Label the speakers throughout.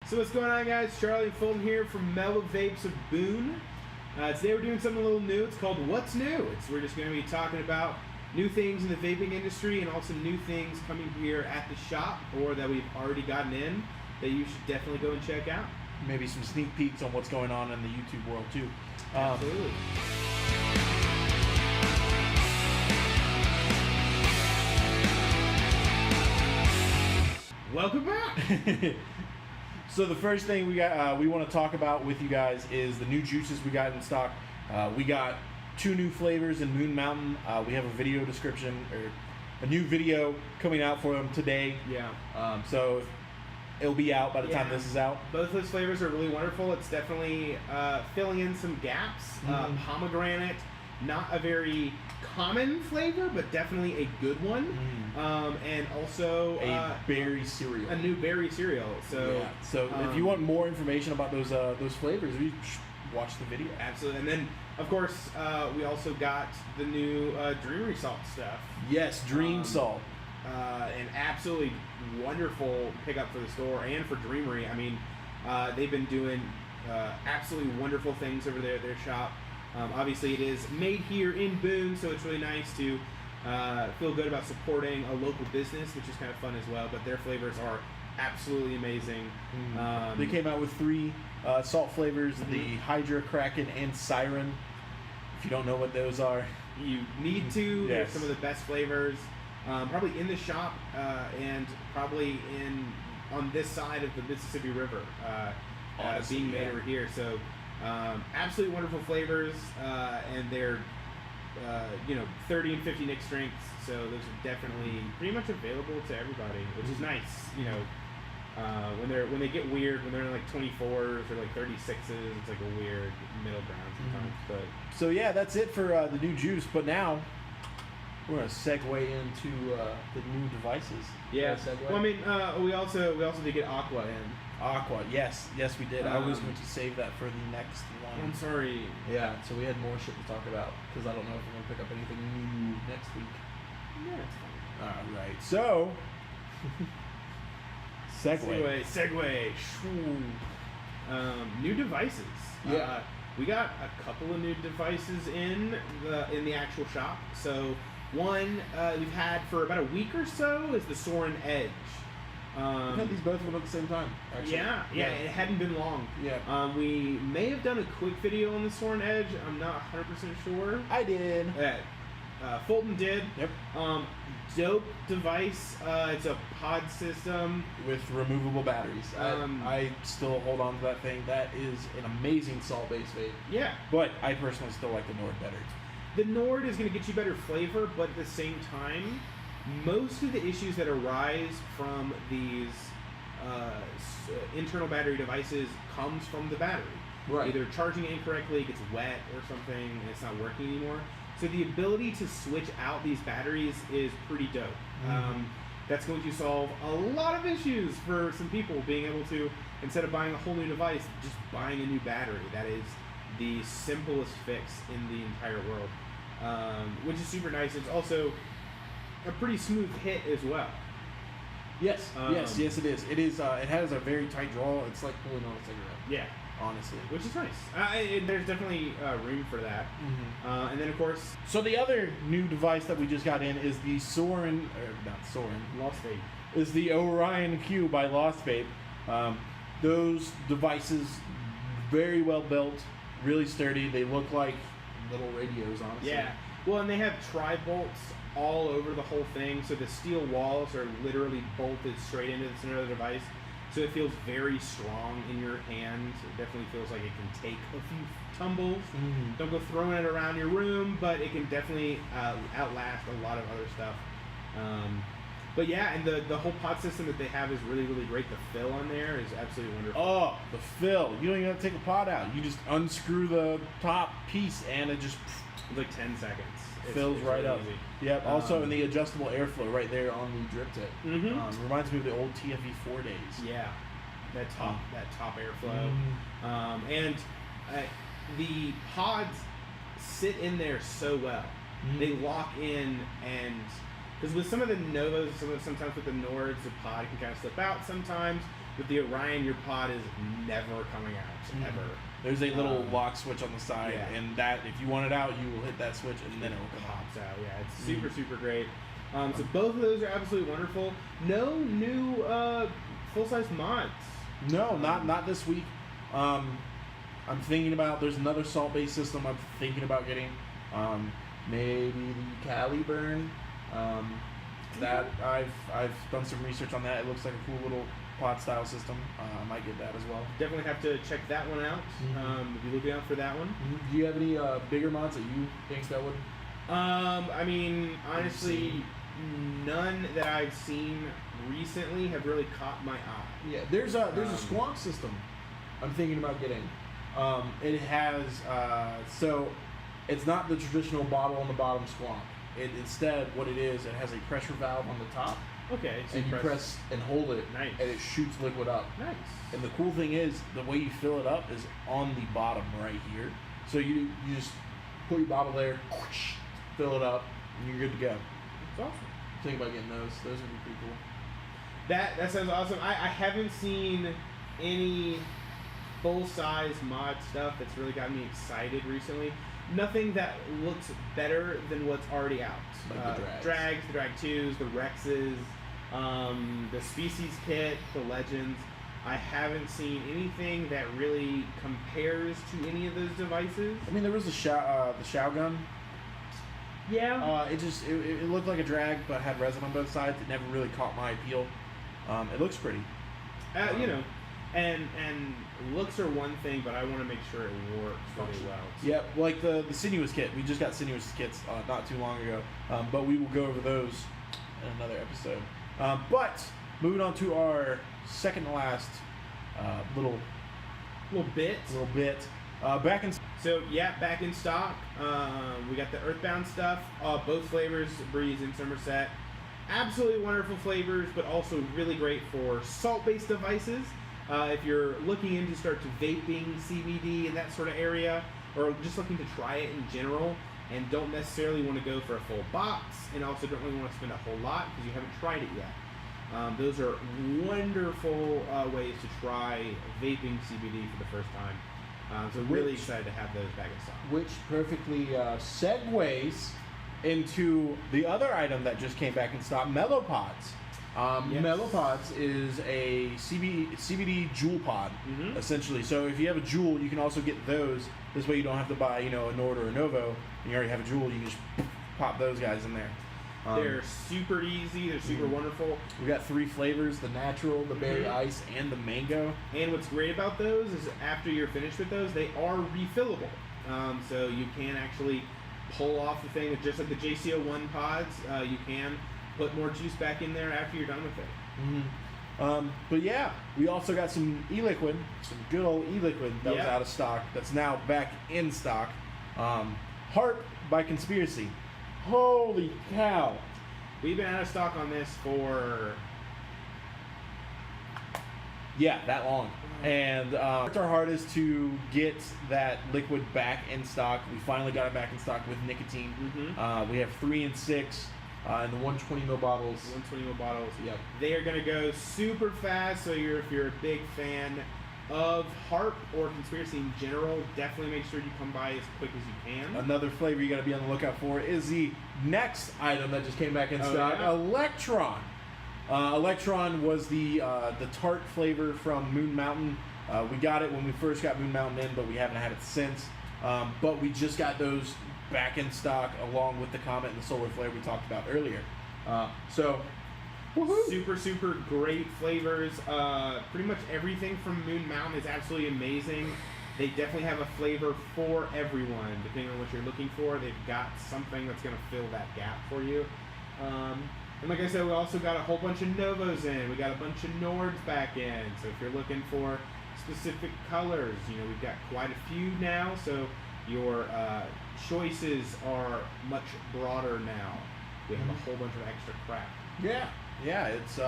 Speaker 1: So what's going on, guys? Charlie Fulton here from Mellow Vapes of Boone. Today we're doing something a little new. It's called What's New? We're just going to be talking about new things in the vaping industry and also new things coming here at the shop or that we've already gotten in that you should definitely go and check out.
Speaker 2: Maybe some sneak peeks on what's going on in the YouTube world too.
Speaker 1: Absolutely. Welcome back.
Speaker 2: So the first thing we want to talk about with you guys is the new juices we got in stock. We got 2 new flavors in Moon Mountain. We have a video description or a new video coming out for them today.
Speaker 1: Yeah.
Speaker 2: So it'll be out by the time this is out.
Speaker 1: Both those flavors are really wonderful. It's definitely filling in some gaps. Pomegranate, not a very common flavor, but definitely a good one. And also
Speaker 2: a berry cereal.
Speaker 1: A new berry cereal. So,
Speaker 2: if you want more information about those flavors, you should watch the video.
Speaker 1: Absolutely. And then, of course, we also got the new Dreamery Salt stuff.
Speaker 2: Yes, Dream Salt.
Speaker 1: An absolutely wonderful pickup for the store and for Dreamery. I mean, they've been doing absolutely wonderful things over there at their shop. Obviously, it is made here in Boone, so it's really nice to feel good about supporting a local business, which is kind of fun as well. But their flavors are absolutely amazing.
Speaker 2: They came out with 3 salt flavors, the Hydra, Kraken, and Siren. If you don't know what those are,
Speaker 1: you need to.
Speaker 2: Yes.
Speaker 1: They're some of the best flavors. Probably in the shop and probably on this side of the Mississippi River being made over here. So absolutely wonderful flavors, and they're 30 and 50 nic strengths. So those are definitely pretty much available to everybody, which is nice. When they get weird, when they're in like 24s or like 36s, it's like a weird middle ground sometimes. But
Speaker 2: so yeah, that's it for the new juice. But now we're gonna segue into the new devices.
Speaker 1: Yeah. Well, I mean, we also did get Aqua in.
Speaker 2: Aqua, yes, we did. I was going to save that for the next one.
Speaker 1: I'm sorry.
Speaker 3: Yeah, so we had more shit to talk about because I don't know if we're gonna pick up anything new next week.
Speaker 1: Yeah, it's fine.
Speaker 2: All right, so
Speaker 1: segue. New devices.
Speaker 3: Yeah.
Speaker 1: We got a couple of new devices in the actual shop. So one we've had for about a week or so is the Soren Edge.
Speaker 3: We had these both at the same time, actually.
Speaker 1: Yeah, it hadn't been long.
Speaker 3: Yeah.
Speaker 1: We may have done a quick video on the Soren Edge. I'm not 100% sure.
Speaker 2: I did.
Speaker 1: Fulton did.
Speaker 2: Yep.
Speaker 1: Dope device. It's a pod system
Speaker 2: With removable batteries. I still hold on to that thing. That is an amazing salt-based vape.
Speaker 1: Yeah.
Speaker 2: But I personally still like the Nord better.
Speaker 1: The Nord is going to get you better flavor, but at the same time, most of the issues that arise from these internal battery devices comes from the battery.
Speaker 3: Right.
Speaker 1: Either charging it incorrectly, it gets wet or something, and it's not working anymore. So the ability to switch out these batteries is pretty dope. That's going to solve a lot of issues for some people, being able to, instead of buying a whole new device, just buying a new battery. That is the simplest fix in the entire world, which is super nice. It's also a pretty smooth hit as well.
Speaker 2: Yes, yes, it is. It is. It has a very tight draw. It's like pulling on a cigarette.
Speaker 1: Yeah.
Speaker 2: Honestly.
Speaker 1: Which is nice. There's definitely room for that. And then, of course,
Speaker 2: So the other new device that we just got in is the
Speaker 1: Lost Vape.
Speaker 2: is the Orion Q by Lost Vape. Those devices, very well built, really sturdy. They look like
Speaker 3: Little radios, honestly.
Speaker 1: Yeah. Well, and they have tri-bolts all over the whole thing, so the steel walls are literally bolted straight into the center of the device. So it feels very strong in your hand. It definitely feels like it can take a few tumbles. Don't go throwing it around your room, but it can definitely outlast a lot of other stuff. But yeah, and the whole pod system that they have is really, really great. The fill on there is absolutely wonderful.
Speaker 2: Oh, the fill. You don't even have to take a pod out. You just unscrew the top piece and it just
Speaker 1: It's like 10 seconds.
Speaker 2: fills right
Speaker 1: really
Speaker 2: up.
Speaker 1: easy.
Speaker 2: Yep. Also, in the adjustable airflow right there on the drip tip.
Speaker 1: Mhm.
Speaker 2: Reminds me of the old TFE4 days.
Speaker 1: Yeah, that top airflow, and the pods sit in there so well. They lock in, and because with some of the Novas, sometimes with the Nords, the pod can kind of slip out sometimes. With the Orion, your pod is never coming out, ever.
Speaker 2: There's a little lock switch on the side,
Speaker 1: yeah.
Speaker 2: and that if you want it out, you will hit that switch, and then it will come out.
Speaker 1: Pops out. Yeah, it's super, super great. So both of those are absolutely wonderful. No new full-size mods.
Speaker 2: No, not this week. I'm thinking about. There's another salt-based system I'm thinking about getting. Maybe the Caliburn. That I've done some research on that. It looks like a cool little pod style system. I might get that as well.
Speaker 1: Definitely have to check that one out. Be looking out for that one.
Speaker 2: Do you have any bigger mods that you think that would?
Speaker 1: I mean, honestly, none that I've seen recently have really caught my eye.
Speaker 2: Yeah, there's a squonk system I'm thinking about getting. It has so it's not the traditional bottle on the bottom squonk. Instead, what it is, it has a pressure valve on the top.
Speaker 1: Okay, so
Speaker 2: And you press and hold it,
Speaker 1: Nice.
Speaker 2: and it shoots liquid up.
Speaker 1: Nice.
Speaker 2: And the cool thing is, the way you fill it up is on the bottom right here. So you just put your bottle there, fill it up, and you're good to go.
Speaker 1: It's awesome.
Speaker 2: Think about getting those. Those would be pretty cool.
Speaker 1: That sounds awesome. I haven't seen any full-size mod stuff that's really got me excited recently. Nothing that looks better than what's already out.
Speaker 2: Like the
Speaker 1: Drags, the Drag 2s, the Rexes, the Species Kit, the Legends. I haven't seen anything that really compares to any of those devices.
Speaker 2: I mean, there was the Shogun.
Speaker 1: Yeah.
Speaker 2: It looked like a drag, but had resin on both sides. It never really caught my appeal. It looks pretty.
Speaker 1: You know, and looks are one thing, but I want to make sure it works really well.
Speaker 2: Yeah, like the Sinuous kit. We just got Sinuous kits not too long ago, but we will go over those in another episode. But moving on to our second to last little
Speaker 1: bit.
Speaker 2: Back in.
Speaker 1: So yeah, back in stock. We got the Earthbound stuff. Both flavors, Breeze and Somerset. Absolutely wonderful flavors, but also really great for salt-based devices. If you're looking into start to vaping, CBD, in that sort of area, or just looking to try it in general, and don't necessarily want to go for a full box, and also don't really want to spend a whole lot because you haven't tried it yet. Those are wonderful ways to try vaping CBD for the first time. So really excited to have those back in stock.
Speaker 2: Which perfectly segues into the other item that just came back in stock, Mellow Pods.
Speaker 1: Yes.
Speaker 2: Mellow Pods is a CBD jewel pod, essentially. So if you have a jewel, you can also get those. This way you don't have to buy, a Nord or a Novo, and you already have a jewel. You can just pop those guys in there.
Speaker 1: They're super easy. They're super wonderful.
Speaker 2: We got 3 flavors: the natural, the berry ice, and the mango.
Speaker 1: And what's great about those is after you're finished with those, they are refillable. So you can actually pull off the thing, just like the JCO1 pods. You can put more juice back in there after you're done with it.
Speaker 2: But yeah, we also got some e-liquid, some good old e-liquid that was out of stock. That's now back in stock. Harp by Conspiracy. Holy cow!
Speaker 1: We've been out of stock on this for
Speaker 2: that long. And it's our hardest to get that liquid back in stock. We finally got it back in stock with nicotine. We have 3 and 6. And the 120 ml bottles.
Speaker 1: 120 ml bottles.
Speaker 2: Yep.
Speaker 1: They are going to go super fast. So if you're a big fan of Harp or Conspiracy in general, definitely make sure you come by as quick as you can.
Speaker 2: Another flavor you got to be on the lookout for is the next item that just came back in stock,
Speaker 1: yeah?
Speaker 2: Electron. Electron was the tart flavor from Moon Mountain. We got it when we first got Moon Mountain in, but we haven't had it since. But we just got those back in stock along with the Comet and the Solar Flare we talked about earlier.
Speaker 1: Super great flavors. Pretty much everything from Moon Mountain is absolutely amazing. They definitely have a flavor for everyone, depending on what you're looking for. They've got something that's going to fill that gap for you. And like I said, we also got a whole bunch of Novos in. We got a bunch of Nords back in. So if you're looking for specific colors, we've got quite a few now. So your choices are much broader now. We have a whole bunch of extra crap.
Speaker 2: It's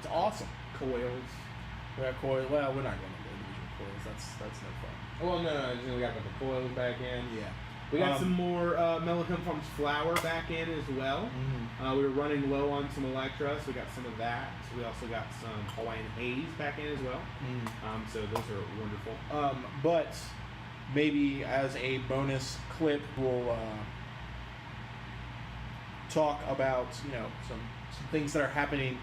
Speaker 2: awesome.
Speaker 1: Coils.
Speaker 2: We have coils. Well, we're not going to go individual coils. That's no fun.
Speaker 1: Well, no, we got the coils back in. We got some more Mellencamp Farms flour back in as well. We were running low on some Electra, so we got some of that. So we also got some Hawaiian Haze back in as well. So those are wonderful.
Speaker 2: But maybe as a bonus clip, we'll talk about some things that are happening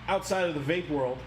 Speaker 2: outside of the vape world.